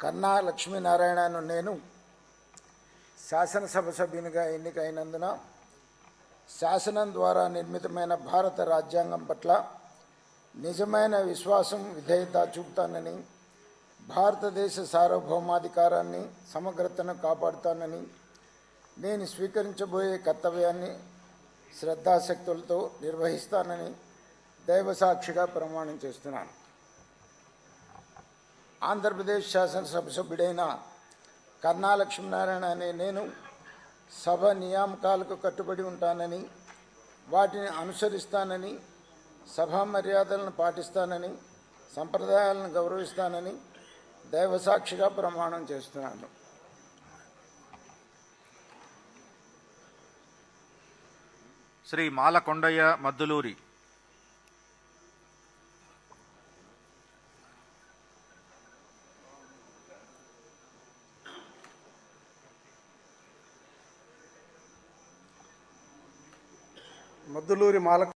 కన్నా లక్ష్మీనారాయణను నేను శాసనసభ సభ్యునిగా ఎన్నికైనందున శాసనం ద్వారా నిర్మితమైన భారత రాజ్యాంగం పట్ల నిజమైన విశ్వాసం విధేయత చూపుతానని, భారతదేశ సార్వభౌమాధికారాన్ని సమగ్రతను కాపాడుతానని, నేను స్వీకరించబోయే కర్తవ్యాన్ని శ్రద్ధాశక్తులతో నిర్వహిస్తానని దైవసాక్షిగా ప్రమాణం చేస్తున్నాను. ఆంధ్రప్రదేశ్ శాసనసభ సభ్యుడైన కన్నా లక్ష్మీనారాయణ అనే నేను సభ నియామకాలకు కట్టుబడి ఉంటానని, వాటిని అనుసరిస్తానని, సభా మర్యాదలను పాటిస్తానని, సంప్రదాయాలను గౌరవిస్తానని దైవసాక్షిగా ప్రమాణం చేస్తున్నాను. శ్రీ మాలకొండయ్య మద్దులూరి. మద్దులూరి మాల